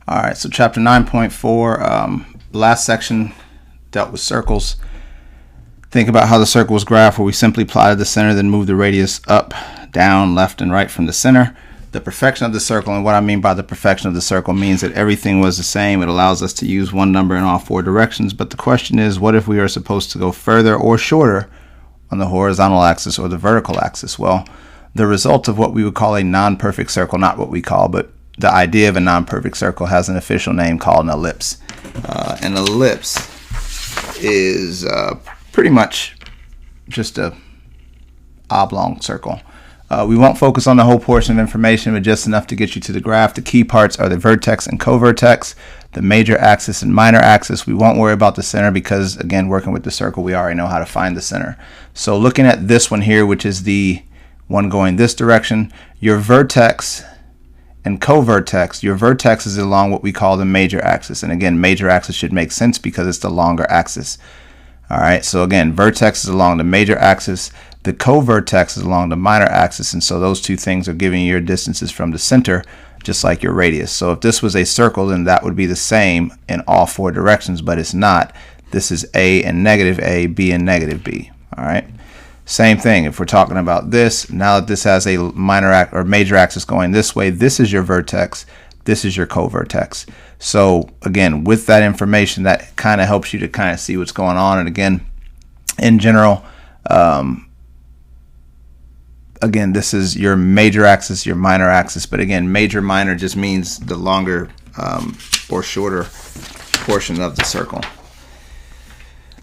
All right, so chapter 9.4, last section dealt with circles. Think about how the circle was graphed, where we simply plotted the center, then moved the radius up, down, left, and right from the center. The perfection of the circle, and what I mean by the perfection of the circle means that everything was the same. It allows us to use one number in all four directions, but the question is, what if we are supposed to go further or shorter on the horizontal axis or the vertical axis? Well, the result of what we would call a non-perfect circle, not what we call, but the idea of a non-perfect circle has an official name called an ellipse. An ellipse is pretty much just a oblong circle. We won't focus on the whole portion of information, but just enough to get you to the graph. The key parts are the vertex and co-vertex, the major axis and minor axis. We won't worry about the center because, again, working with the circle, we already know how to find the center. So looking at this one here, which is the one going this direction, your vertex and co-vertex, your vertex is along what we call the major axis. And again, major axis should make sense because it's the longer axis. All right, so again, vertex is along the major axis, the co-vertex is along the minor axis, and so those two things are giving you your distances from the center, just like your radius. So if this was a circle, then that would be the same in all four directions, but it's not. This is A and negative A, B and negative B. All right. Same thing, if we're talking about this, now that this has a minor or major axis going this way, this is your vertex, this is your co-vertex. So again, with that information, that kind of helps you to kind of see what's going on. And again, in general, again, this is your major axis, your minor axis, but again, major, minor just means the longer or shorter portion of the circle.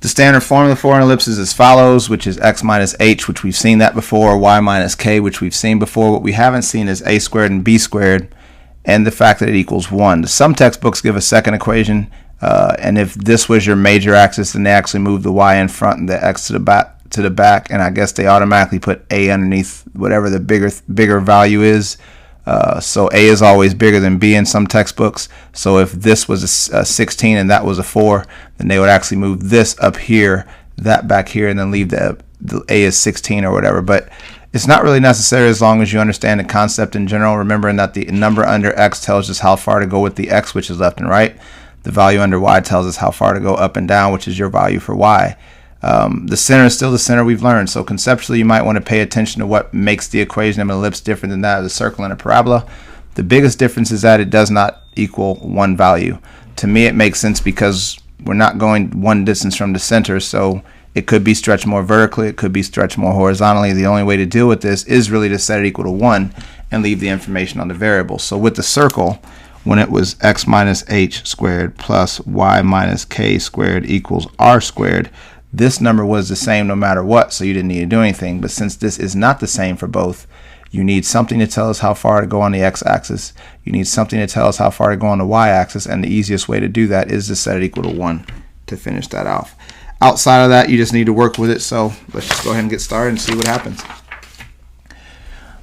The standard formula for an ellipse is as follows, which is x minus h, which we've seen that before, y minus k, which we've seen before. What we haven't seen is a squared and b squared, and the fact that it equals 1. Some textbooks give a second equation, and if this was your major axis, then they actually move the y in front and the x to the back, and I guess they automatically put a underneath whatever the bigger value is. So A is always bigger than B in some textbooks. So if this was a 16 and that was a 4, then they would actually move this up here, that back here, and then leave the A is 16 or whatever. But it's not really necessary as long as you understand the concept in general, remembering that the number under X tells us how far to go with the X, which is left and right. The value under Y tells us how far to go up and down, which is your value for Y. The center is still the center we've learned. So conceptually, you might want to pay attention to what makes the equation of an ellipse different than that of the circle and a parabola. The biggest difference is that it does not equal one value. To me, it makes sense because we're not going one distance from the center, so it could be stretched more vertically, it could be stretched more horizontally. The only way to deal with this is really to set it equal to 1 and leave the information on the variable. So with the circle, when it was x minus h squared plus y minus k squared equals r squared, this number was the same no matter what, so you didn't need to do anything. But since this is not the same for both, you need something to tell us how far to go on the x-axis. You need something to tell us how far to go on the y-axis, and the easiest way to do that is to set it equal to 1 to finish that off. Outside of that, you just need to work with it, so let's just go ahead and get started and see what happens.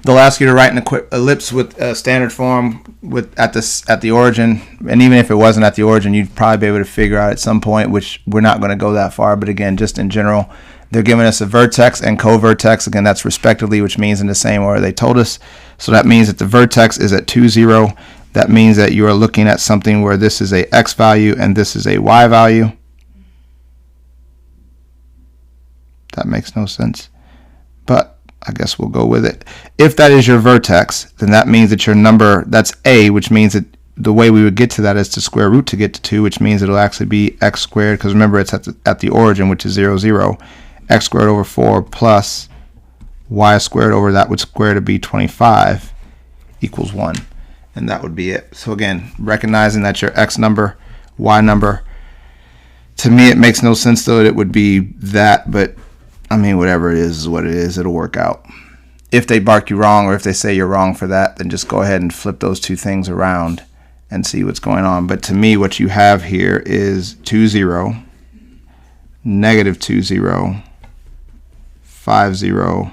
They'll ask you to write an ellipse with a standard form at the origin, and even if it wasn't at the origin, you'd probably be able to figure out at some point, which we're not going to go that far, but again, just in general, they're giving us a vertex and co-vertex. Again, that's respectively, which means in the same order they told us. So that means that the vertex is at 2, 0. That means that you are looking at something where this is a x value and this is a y value. That makes no sense, but I guess we'll go with it. If that is your vertex, then that means that your number, that's a, which means that the way we would get to that is to square root to get to 2, which means it'll actually be x squared, because remember it's at the origin, which is 0, 0. X squared over 4 plus y squared over that would square to be 25 equals 1. And that would be it. So again, recognizing that your x number, y number, to me it makes no sense though that it would be that, but I mean, whatever it is what it is. It'll work out. If they mark you wrong or if they say you're wrong for that, then just go ahead and flip those two things around and see what's going on. But to me, what you have here is 2, 0, negative 2, 0, 5, 0,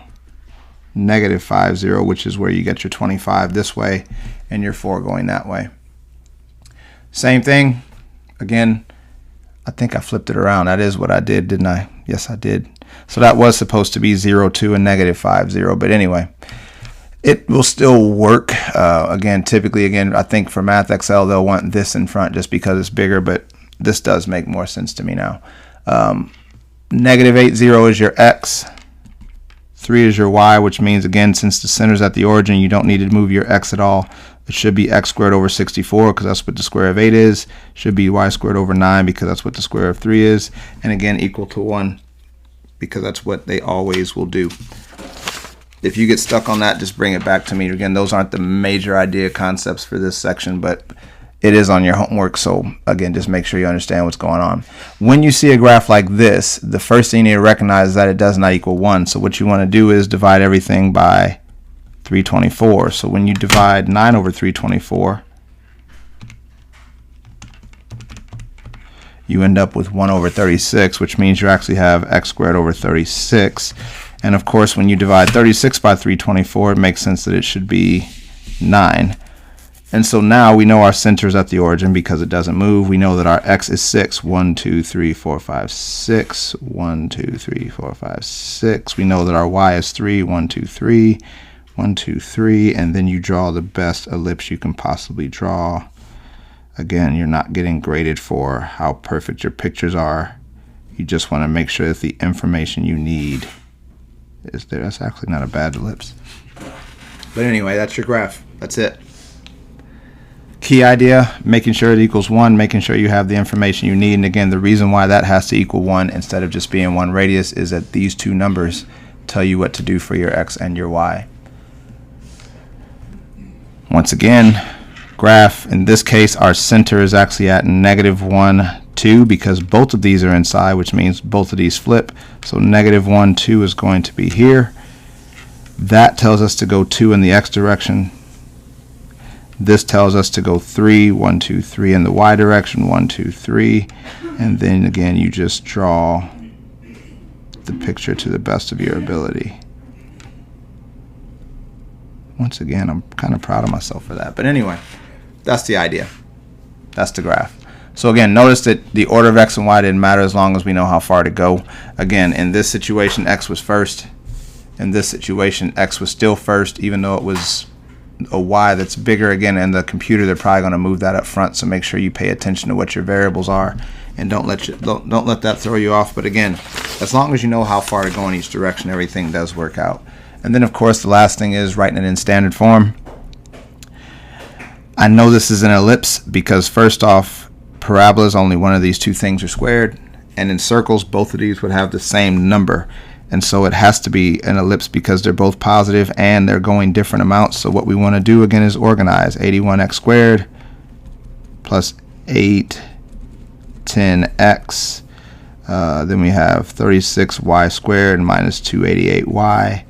negative 5, 0, which is where you get your 25 this way and your 4 going that way. Same thing. Again, I think I flipped it around. That is what I did, didn't I? Yes, I did. So that was supposed to be 0, 2, and negative 5, 0. But anyway, It will still work. Again, typically, I think for Math Excel, they'll want this in front just because it's bigger, but this does make more sense to me now. -8, 0 is your X. 3 is your Y, which means, again, since the center's at the origin, you don't need to move your X at all. It should be X squared over 64 because that's what the square of 8 is. It should be Y squared over 9 because that's what the square of 3 is. And again, equal to 1 because that's what they always will do. If you get stuck on that, just bring it back to me. Again, those aren't the major idea concepts for this section, but it is on your homework. So again, just make sure you understand what's going on. When you see a graph like this, the first thing you need to recognize is that it does not equal 1. So what you want to do is divide everything by 324. So when you divide 9 over 324, you end up with 1 over 36, which means you actually have X squared over 36. And of course, when you divide 36 by 324, it makes sense that it should be 9. And so now we know our center is at the origin because it doesn't move. We know that our X is 6. 1, 2, 3, 4, 5, 6. 1, 2, 3, 4, 5, 6. We know that our Y is 3. 1, 2, 3. 1, 2, 3. And then you draw the best ellipse you can possibly draw. Again, you're not getting graded for how perfect your pictures are. You just want to make sure that the information you need is there. That's actually not a bad ellipse. But anyway, that's your graph. That's it. Key idea, making sure it equals 1, making sure you have the information you need. And again, the reason why that has to equal 1 instead of just being 1 radius is that these two numbers tell you what to do for your X and your Y. Once again, graph, in this case, our center is actually at -1, 2 because both of these are inside, which means both of these flip. So -1, 2 is going to be here. That tells us to go 2 in the X direction. This tells us to go 3, 1, 2, 3 in the Y direction, 1, 2, 3. And then again, you just draw the picture to the best of your ability. Once again, I'm kind of proud of myself for that. But anyway, that's the idea. That's the graph. So again, notice that the order of X and Y didn't matter as long as we know how far to go. Again, in this situation, X was first. In this situation, X was still first, even though it was a Y that's bigger. Again, in the computer, they're probably going to move that up front. So make sure you pay attention to what your variables are, and don't let that throw you off. But again, as long as you know how far to go in each direction, everything does work out. And then, of course, the last thing is writing it in standard form. I know this is an ellipse because, first off, parabolas, only one of these two things are squared, and in circles both of these would have the same number, and so it has to be an ellipse because they're both positive and they're going different amounts. So what we want to do again is organize 81x squared plus 810x, then we have 36y squared minus 288y.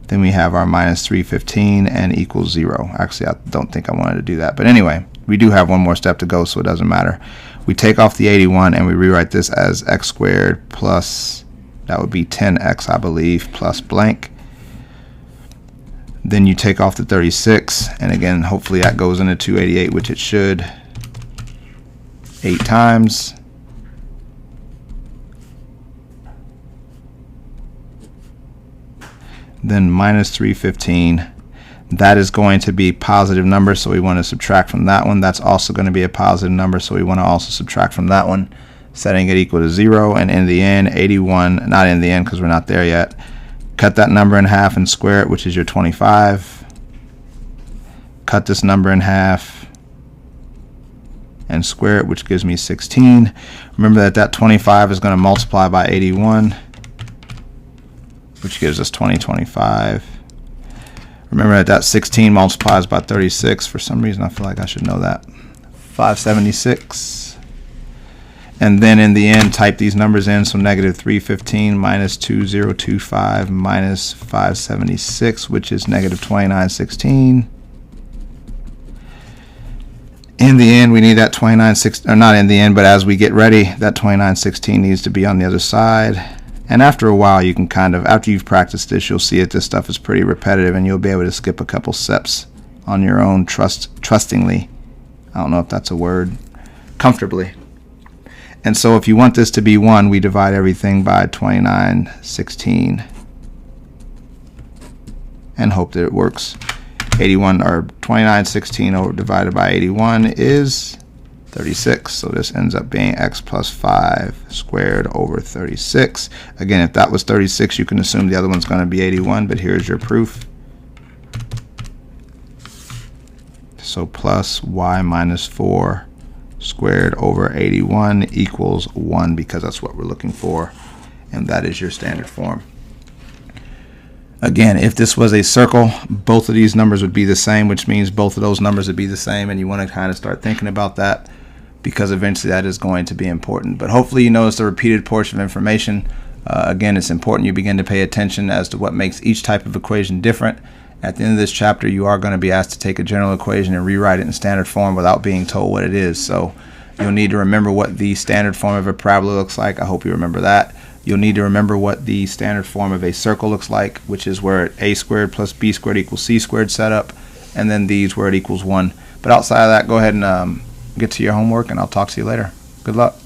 Then we have our minus 315 and equals 0. Actually, I don't think I wanted to do that. But anyway, we do have one more step to go, so it doesn't matter. We take off the 81 and we rewrite this as x squared plus, that would be 10x, I believe, plus blank. Then you take off the 36, and again, hopefully that goes into 288, which it should, 8 times. Then minus 315, that is going to be positive number, so we want to subtract from that one. That's also going to be a positive number, so we want to also subtract from that one, setting it equal to 0. And in the end, 81, not in the end because we're not there yet, cut that number in half and square it, which is your 25. Cut this number in half and square it, which gives me 16. Remember that 25 is going to multiply by 81, which gives us 2025. Remember that 16 multiplies by 36. For some reason, I feel like I should know that. 576. And then in the end, type these numbers in. So negative 315 minus 2025 minus 576, which is negative 2916. In the end, we need that 2916, or not in the end, but as we get ready, that 2916 needs to be on the other side. And after a while, you can kind of, after you've practiced this, you'll see that this stuff is pretty repetitive, and you'll be able to skip a couple steps on your own trustingly. I don't know if that's a word. Comfortably. And so if you want this to be 1, we divide everything by 2916 and hope that it works. 81 or 29/16 over divided by 81 is 36. So this ends up being x plus 5 squared over 36. Again, if that was 36, you can assume the other one's going to be 81, but here's your proof. So plus y minus 4 squared over 81 equals 1, because that's what we're looking for, and that is your standard form. Again, if this was a circle, both of these numbers would be the same, which means both of those numbers would be the same, and you want to kind of start thinking about that, because eventually that is going to be important. But hopefully you notice the repeated portion of information. Again, it's important you begin to pay attention as to what makes each type of equation different. At the end of this chapter, you are going to be asked to take a general equation and rewrite it in standard form without being told what it is. So you'll need to remember what the standard form of a parabola looks like. I hope you remember that. You'll need to remember what the standard form of a circle looks like, which is where a squared plus b squared equals c squared setup, and then these where it equals 1. But outside of that, go ahead and get to your homework, and I'll talk to you later. Good luck.